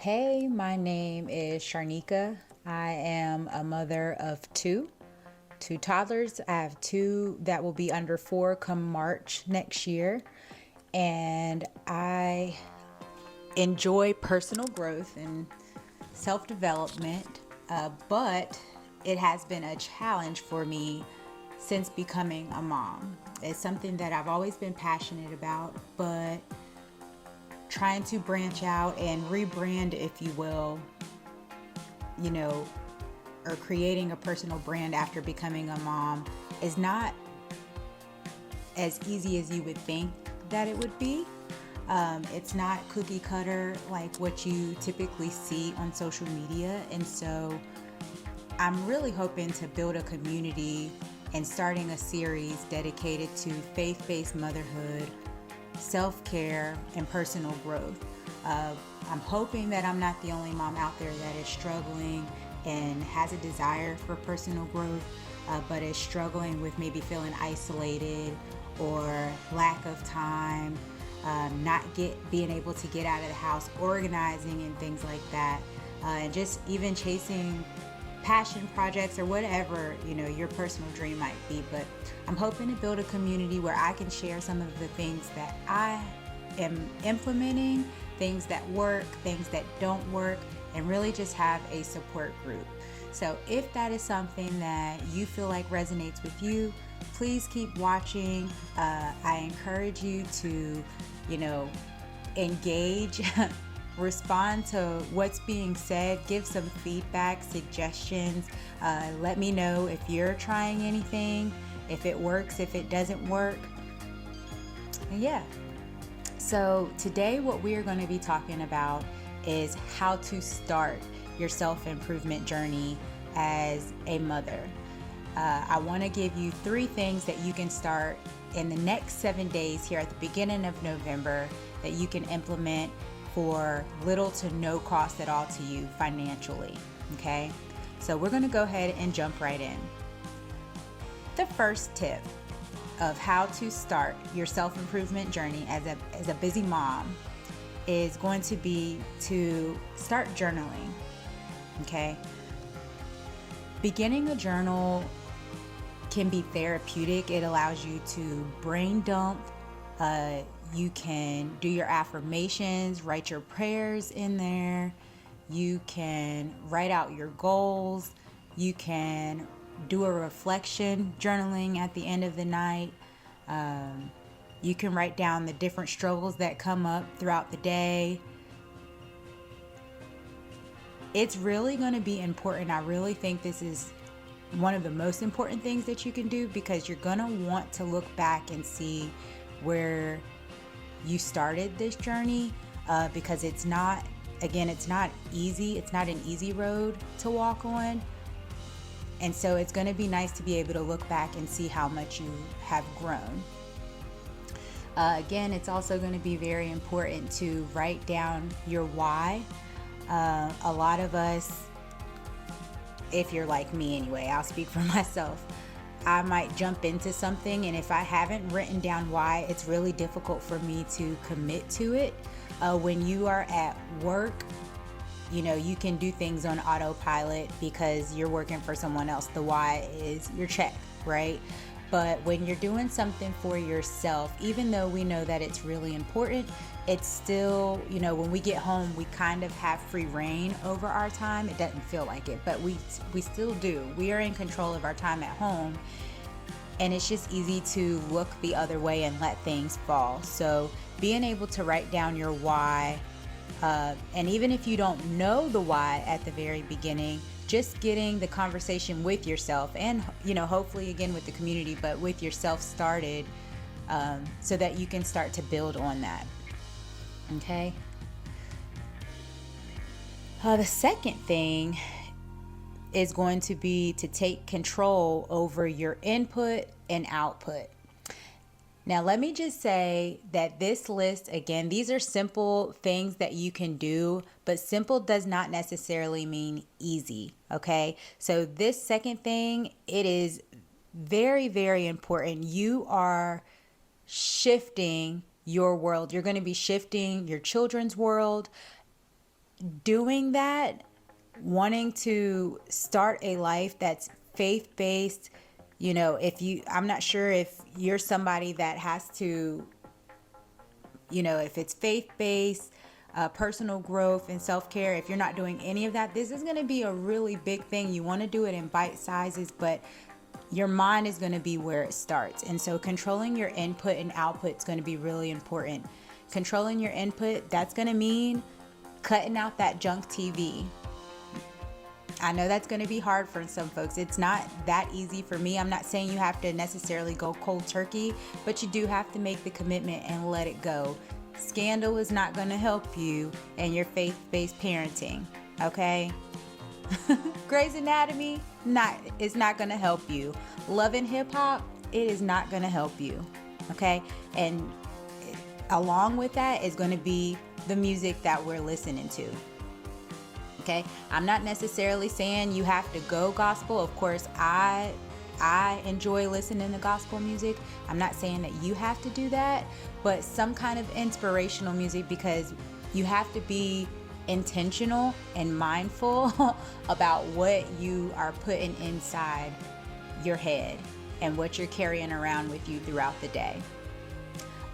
Hey, my name is Sharnika. I am a mother of two toddlers. I have two that will be under 4 come March next year. And I enjoy personal growth and self development, but it has been a challenge for me since becoming a mom. It's something that I've always been passionate about, but trying to branch out and rebrand, if you will, you know, or creating a personal brand after becoming a mom is not as easy as you would think that it would be. It's not cookie cutter like what you typically see on social media. And so I'm really hoping to build a community and starting a series dedicated to faith based motherhood, self care, and personal growth. I'm hoping that I'm not the only mom out there that is struggling and has a desire for personal growth, but is struggling with maybe feeling isolated or lack of time, not being able to get out of the house, organizing and things like that, and just even chasing passion projects or whatever your personal dream might be. But I'm hoping to build a community where I can share some of the things that I am implementing, things that work, things that don't work, and really just have a support group. So if that is something that you feel like resonates with you, please keep watching. I encourage you to engage, respond to what's being said, give some feedback, suggestions. Let me know if you're trying anything, if it works, if it doesn't work. And yeah. So today what we are going to be talking about is how to start your self-improvement journey as a mother. I want to give you 3 things that you can start in the next 7 days here at the beginning of November that you can implement for little to no cost at all to you financially. Okay, so we're going to go ahead and jump right in. The first tip of how to start your self-improvement journey as a busy mom is going to be to start journaling. Okay, beginning a journal can be therapeutic. It allows you to brain dump. You can do your affirmations, write your prayers in there. You can write out your goals. You can do a reflection journaling at the end of the night. You can write down the different struggles that come up throughout the day. It's really going to be important. I really think this is one of the most important things that you can do, because you're going to want to look back and see where you started this journey, because it's not easy. It's not an easy road to walk on. And so it's going to be nice to be able to look back and see how much you have grown. Again, it's also going to be very important to write down your why. A lot of us, if you're like me anyway, I'll speak for myself, I might jump into something, and if I haven't written down why, it's really difficult for me to commit to it. When you are at work, you can do things on autopilot because you're working for someone else. The why is your check, right? But when you're doing something for yourself, even though we know that it's really important, it's still, when we get home, we kind of have free reign over our time. It doesn't feel like it, but we still do. We are in control of our time at home, and it's just easy to look the other way and let things fall. So being able to write down your why, and even if you don't know the why at the very beginning, just getting the conversation with yourself and, hopefully again with the community, but with yourself started, so that you can start to build on that. Okay. The second thing is going to be to take control over your input and output. Now, let me just say that this list, again, these are simple things that you can do, but simple does not necessarily mean easy, okay? So this second thing, it is very, very important. You are shifting your world. You're going to be shifting your children's world. doing that, wanting to start a life that's faith-based, I'm not sure if you're somebody that has to, if it's faith-based, personal growth and self-care, if you're not doing any of that, this is going to be a really big thing. You want to do it in bite sizes, but your mind is going to be where it starts. And so controlling your input and output is going to be really important. Controlling your input, that's going to mean cutting out that junk TV. I know that's going to be hard for some folks. It's not that easy for me. I'm not saying you have to necessarily go cold turkey, but you do have to make the commitment and let it go. Scandal is not going to help you in your faith-based parenting, okay? Grey's Anatomy is not going to help you. Love and Hip Hop, it is not going to help you, okay? And along with that is going to be the music that we're listening to. Okay, I'm not necessarily saying you have to go gospel. Of course, I enjoy listening to gospel music. I'm not saying that you have to do that, but some kind of inspirational music, because you have to be intentional and mindful about what you are putting inside your head and what you're carrying around with you throughout the day.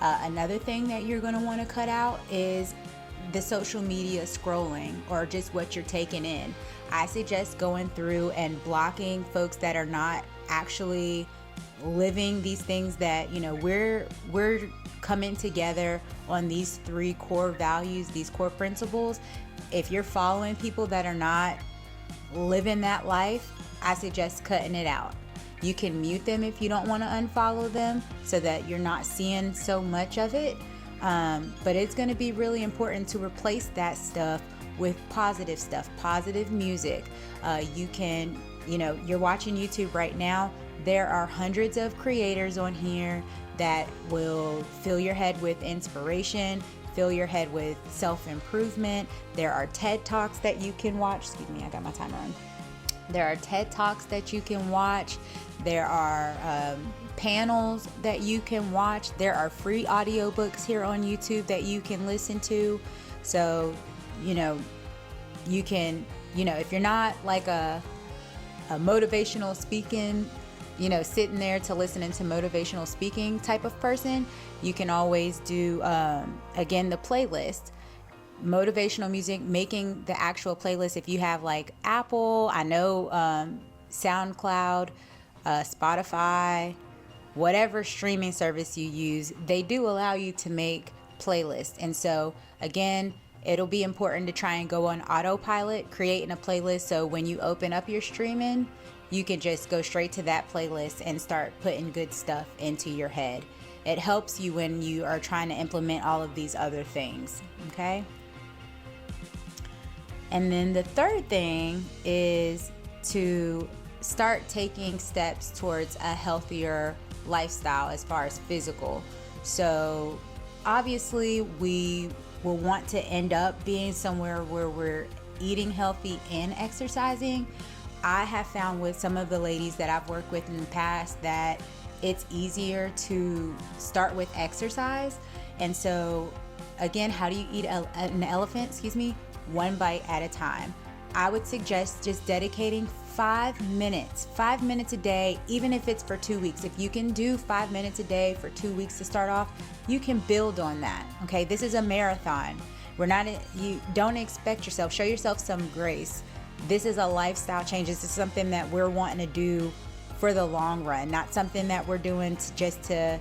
Another thing that you're going to want to cut out is the social media scrolling, or just what you're taking in. I suggest going through and blocking folks that are not actually living these things that, we're coming together on these 3 core values, these core principles. If you're following people that are not living that life, I suggest cutting it out. You can mute them if you don't want to unfollow them, so that you're not seeing so much of it. But it's going to be really important to replace that stuff with positive stuff, positive music. You can, you're watching YouTube right now. There are hundreds of creators on here that will fill your head with inspiration, fill your head with self-improvement. There are TED Talks that you can watch. Excuse me, I got my timer on. There are TED Talks that you can watch. There are panels that you can watch. There are free audiobooks here on YouTube that you can listen to. So, you can, if you're not like a motivational speaking, sitting there to listening to motivational speaking type of person, you can always do, again, the playlist. Motivational music, making the actual playlist. If you have like Apple, I know SoundCloud, Spotify, whatever streaming service you use, they do allow you to make playlists. And so again, it'll be important to try and go on autopilot, creating a playlist, so when you open up your streaming, you can just go straight to that playlist and start putting good stuff into your head. It helps you when you are trying to implement all of these other things, okay? And then the third thing is to start taking steps towards a healthier lifestyle as far as physical. So obviously we will want to end up being somewhere where we're eating healthy and exercising. I have found with some of the ladies that I've worked with in the past that it's easier to start with exercise. And so again, how do you eat an elephant? One bite at a time. I would suggest just dedicating 5 minutes a day, even if it's for 2 weeks. If you can do 5 minutes a day for 2 weeks to start off, you can build on that. Okay, this is a marathon. You don't expect yourself, show yourself some grace. This is a lifestyle change. This is something that we're wanting to do for the long run, not something that we're doing just to,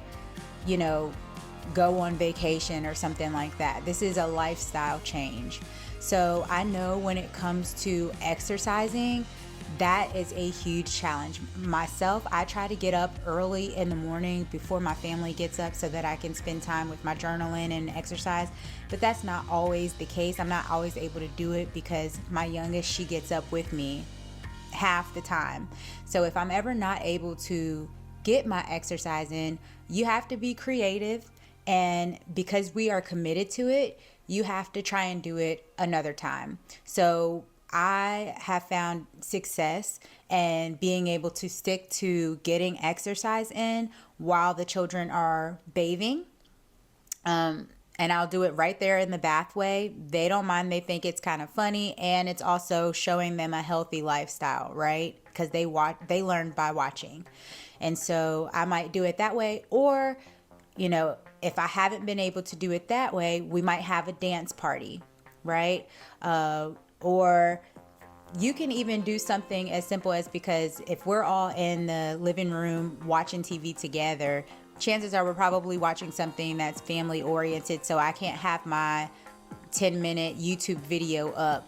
go on vacation or something like that. This is a lifestyle change. So I know when it comes to exercising, that is a huge challenge. Myself, I try to get up early in the morning before my family gets up so that I can spend time with my journaling and exercise. But that's not always the case. I'm not always able to do it because my youngest, she gets up with me half the time. So if I'm ever not able to get my exercise in, you have to be creative. And because we are committed to it, you have to try and do it another time. So I have found success in being able to stick to getting exercise in while the children are bathing. And I'll do it right there in the bathway. They don't mind. They think it's kind of funny, and it's also showing them a healthy lifestyle, right? Because they learn by watching. And so I might do it that way, or if I haven't been able to do it that way, we might have a dance party, right? Or you can even do something as simple as, because if we're all in the living room watching TV together, chances are we're probably watching something that's family oriented. So I can't have my 10-minute YouTube video up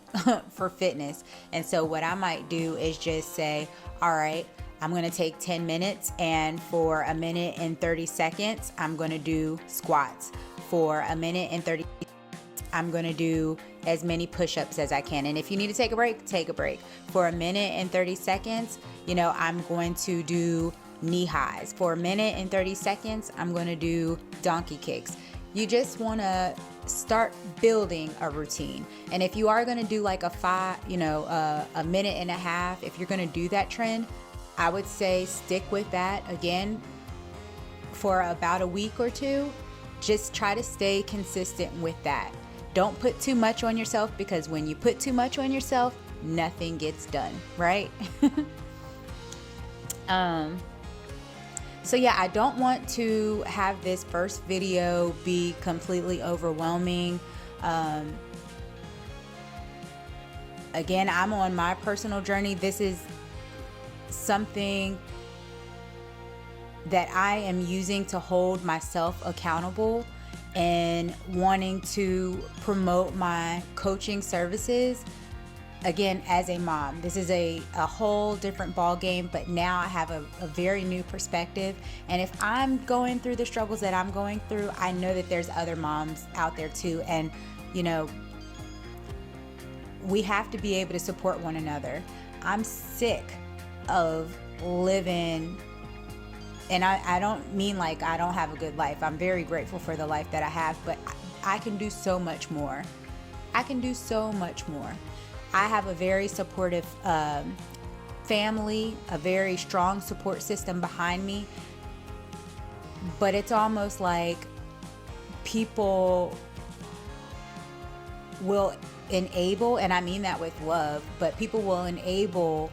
for fitness. And so what I might do is just say, all right, I'm going to take 10 minutes, and for a minute and 30 seconds, I'm going to do squats. For a minute and 30 I'm going to do as many push-ups as I can. And if you need to take a break, take a break. For a minute and 30 seconds, I'm going to do knee highs. For a minute and 30 seconds, I'm going to do donkey kicks. You just want to start building a routine. And if you are going to do like a minute and a half, if you're going to do that trend, I would say stick with that again for about a week or two. Just try to stay consistent with that. Don't put too much on yourself, because when you put too much on yourself, nothing gets done, right? So yeah, I don't want to have this first video be completely overwhelming. Again, I'm on my personal journey. This is something that I am using to hold myself accountable and wanting to promote my coaching services. Again, as a mom, this is a whole different ball game, but now I have a very new perspective. And if I'm going through the struggles that I'm going through, I know that there's other moms out there too. And, we have to be able to support one another. I'm sick of living, and I don't mean like I don't have a good life. I'm very grateful for the life that I have, but I can do so much more. I can do so much more. I have a very supportive family, a very strong support system behind me, but it's almost like people will enable, and I mean that with love, but people will enable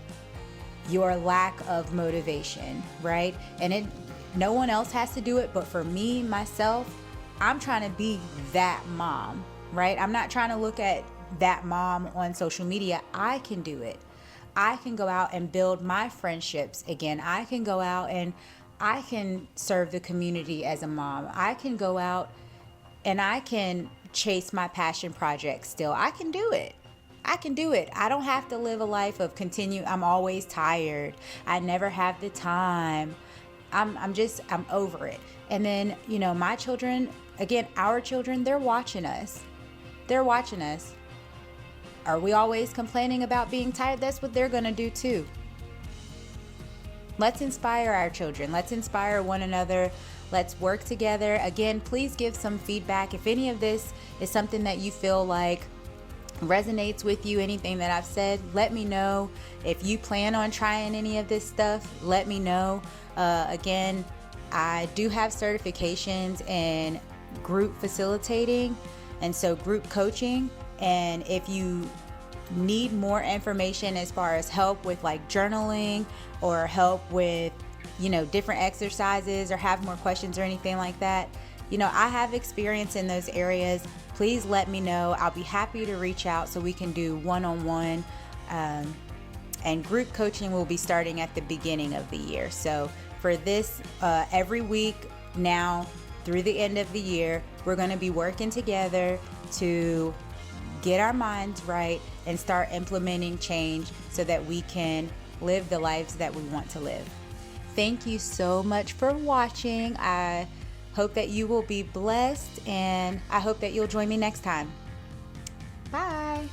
your lack of motivation, right? And no one else has to do it, but for me, myself, I'm trying to be that mom, right? I'm not trying to look at that mom on social media. I can do it. I can go out and build my friendships again. I can go out and I can serve the community as a mom. I can go out and I can chase my passion projects still. I can do it. I can do it. I don't have to live a life of I'm always tired. I never have the time. I'm over it. And then, my children, again, our children, they're watching us. They're watching us. Are we always complaining about being tired? That's what they're going to do too. Let's inspire our children. Let's inspire one another. Let's work together. Again, please give some feedback. If any of this is something that you feel like resonates with you, anything that I've said, let me know. If you plan on trying any of this stuff, let me know. Again, I do have certifications in group facilitating, and so group coaching. And if you need more information as far as help with like journaling, or help with different exercises, or have more questions or anything like that, I have experience in those areas. Please let me know. I'll be happy to reach out so we can do one-on-one. And group coaching will be starting at the beginning of the year. So for this, every week now through the end of the year, we're going to be working together to get our minds right and start implementing change so that we can live the lives that we want to live. Thank you so much for watching. I hope that you will be blessed, and I hope that you'll join me next time. Bye.